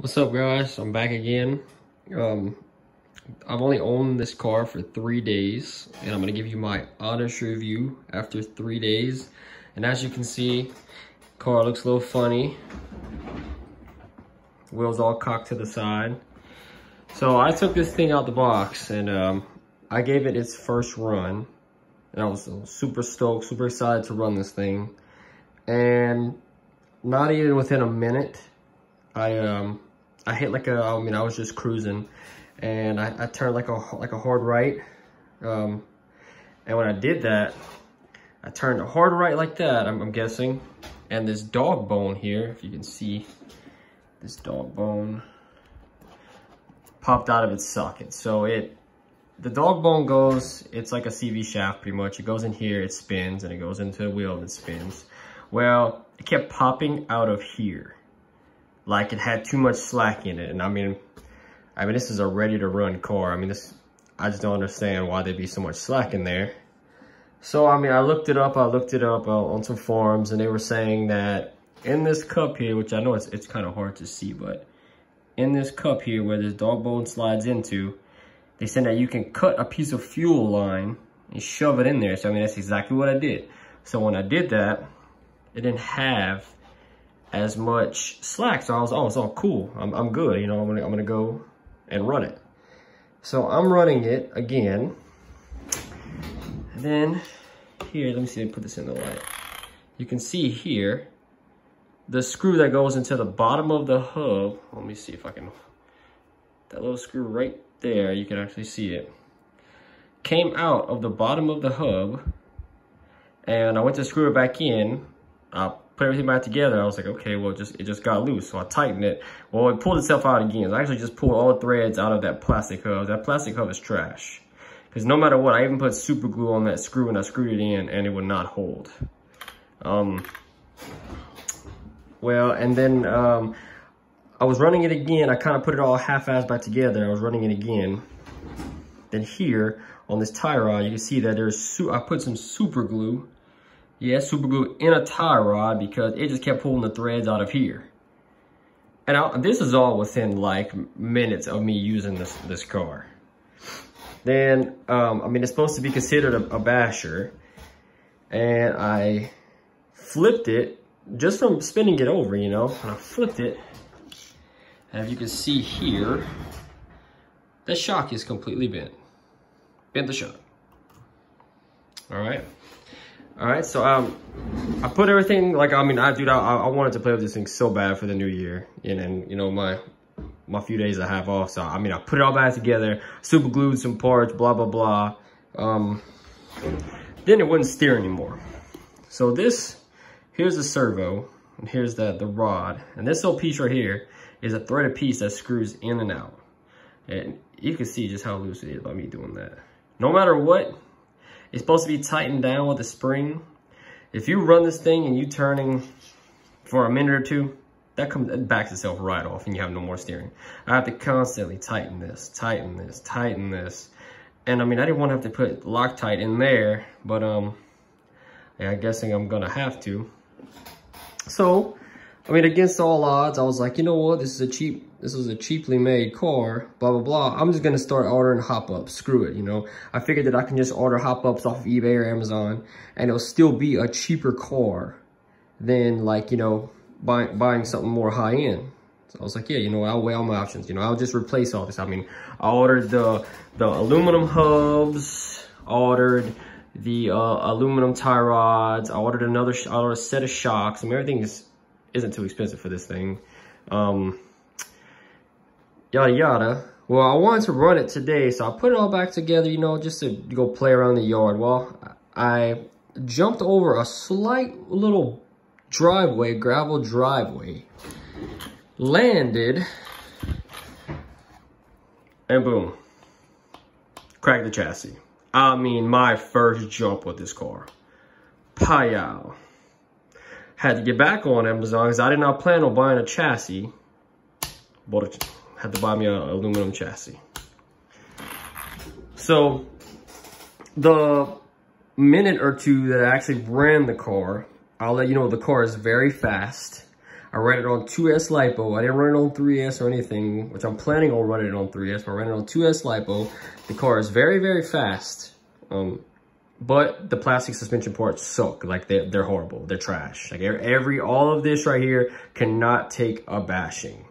What's up, guys? I'm back again. I've only owned this car for 3 days, and I'm gonna give you my honest review after 3 days. And as you can see, car looks a little funny. Wheels all cocked to the side. So I took this thing out the box, and I gave it its first run. And I was super stoked, super excited to run this thing. And not even within a minute, I hit like I was just cruising, and I turned like a hard right. And when I did that, I turned a hard right like that, I'm guessing. And this dog bone here, if you can see, this dog bone popped out of its socket. So the dog bone goes, it's like a CV shaft pretty much. It goes in here, it spins, and it goes into the wheel and it spins. Well, it kept popping out of here, like it had too much slack in it. And I mean, this is a ready to run car. I just don't understand why there'd be so much slack in there. So, I looked it up on some forums, and they were saying that in this cup here, which I know it's kind of hard to see, but in this cup here where this dog bone slides into, they said that you can cut a piece of fuel line and shove it in there. So, that's exactly what I did. So when I did that, it didn't have as much slack. So I was, it's all cool. I'm good. I'm gonna go and run it. So I'm running it again. And then here, let me see, put this in the light. You can see here, the screw that goes into the bottom of the hub. Let me see if I can, that little screw right there, you can actually see it. Came out of the bottom of the hub, and I went to screw it back in. I put everything back together. I was like, okay, well, it just got loose. So I tightened it. Well, it pulled itself out again. So I actually just pulled all the threads out of that plastic hub. That plastic hub is trash. Because no matter what, I even put super glue on that screw, and I screwed it in, and it would not hold. Well, and then I was running it again. I kind of put it all half-assed back together. I was running it again. Then here, on this tie rod, you can see that I put some super glue. Yeah, super glue in a tie rod, because it just kept pulling the threads out of here. And this is all within like minutes of me using this car. Then, it's supposed to be considered a basher. And I flipped it just from spinning it over, and I flipped it. And if you can see here, the shock is completely bent. Bent the shock. All right, so I put everything, like, I wanted to play with this thing so bad for the new year. And my few days I have off. So, I put it all back together, super glued some parts, blah, blah, blah. Then it wouldn't steer anymore. So here's the servo, and here's the rod. And this little piece right here is a threaded piece that screws in and out. And you can see just how loose it is by me doing that. No matter what, it's supposed to be tightened down with a spring. If you run this thing and you turning for a minute or two, it backs itself right off and you have no more steering. I have to constantly tighten this, tighten this, tighten this. And I didn't want to have to put Loctite in there, but yeah, I'm guessing I'm gonna have to. So, against all odds, I was like, you know what, this is a cheaply made car, blah, blah, blah. I'm just gonna start ordering hop-ups, screw it, I figured that I can just order hop-ups off of eBay or Amazon, and it'll still be a cheaper car than, like, buying something more high-end. So I was like, yeah, I'll weigh all my options, I'll just replace all this. I ordered the aluminum hubs, I ordered the aluminum tie rods, I ordered a set of shocks. Everything isn't too expensive for this thing. Yada yada. Well, I wanted to run it today, so I put it all back together, just to go play around the yard. Well, I jumped over a slight little driveway, gravel driveway, landed, and boom, cracked the chassis. My first jump with this car. Pow. Had to get back on Amazon because I did not plan on buying a chassis. Had to buy me an aluminum chassis. So, the minute or two that I actually ran the car, I'll let you know the car is very fast. I ran it on 2S LiPo. I didn't run it on 3S or anything, which I'm planning on running it on 3S, but I ran it on 2S LiPo. The car is very, very fast. But the plastic suspension parts suck. Like they're horrible. They're trash. Like all of this right here cannot take a bashing.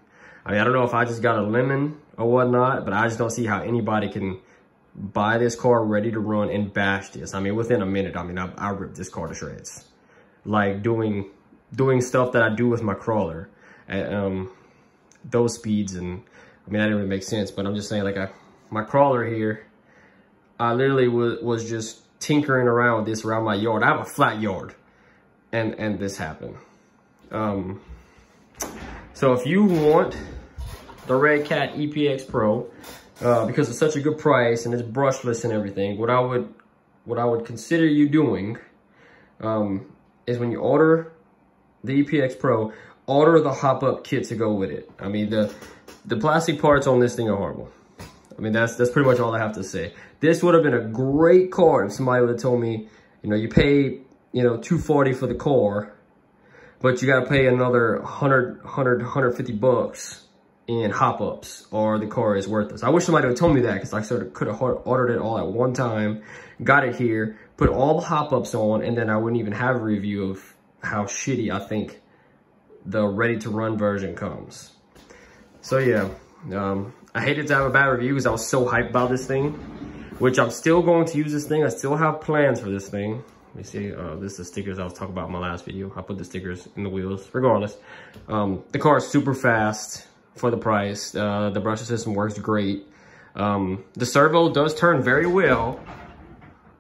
I mean, I don't know if I just got a lemon or whatnot, but I just don't see how anybody can buy this car ready to run and bash this. I mean, within a minute, I mean, I ripped this car to shreds. Like doing stuff that I do with my crawler at those speeds, and I mean, that didn't really make sense, but I'm just saying, like, my crawler here, I literally was just tinkering around with this around my yard. I have a flat yard, and this happened. So if you want the Redcat EPX Pro, because it's such a good price and it's brushless and everything, what I would consider you doing is when you order the EPX Pro, order the hop-up kit to go with it. I mean, the plastic parts on this thing are horrible. I mean, that's pretty much all I have to say. This would have been a great car if somebody would have told me, you know, you pay, you know, $240 for the car, but you got to pay another 150 bucks in hop-ups, or the car is worthless. I wish somebody would have told me that, because I sort of could have ordered it all at one time, got it here, put all the hop-ups on, and then I wouldn't even have a review of how shitty I think the ready-to-run version comes. So yeah, I hated to have a bad review because I was so hyped about this thing, which I'm still going to use this thing. I still have plans for this thing. Let me see, this is the stickers I was talking about in my last video. I put the stickers in the wheels. Regardless, the car is super fast for the price. The brusher system works great. The servo does turn very well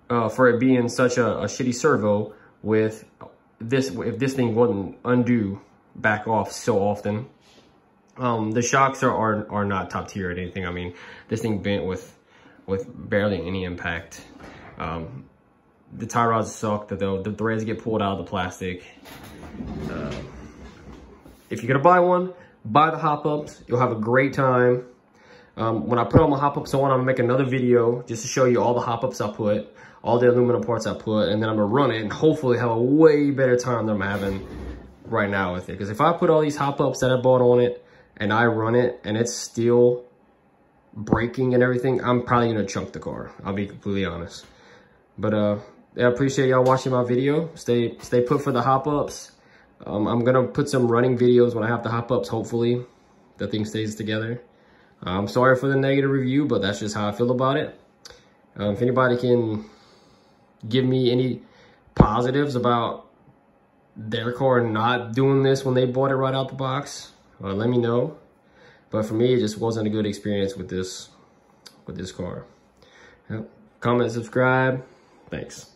for it being such a shitty servo. With this, if this thing wouldn't undo back off so often. The shocks are not top tier or anything. I mean, this thing bent with barely any impact. The tie rods suck. The threads get pulled out of the plastic. If you're gonna buy one, buy the hop-ups. You'll have a great time. When I put all my hop-ups on, I'm gonna make another video just to show you all the hop-ups I put, all the aluminum parts I put, and then I'm gonna run it and hopefully have a way better time than I'm having right now with it. Because if I put all these hop-ups that I bought on it and I run it and it's still braking and everything, I'm probably gonna chunk the car. I'll be completely honest. But I appreciate y'all watching my video. Stay put for the hop-ups. I'm gonna put some running videos when I have the hop-ups. Hopefully the thing stays together. I'm sorry for the negative review, but that's just how I feel about it. If anybody can give me any positives about their car not doing this when they bought it right out the box, let me know. But for me, it just wasn't a good experience with this car. Yep. Comment, subscribe. Thanks.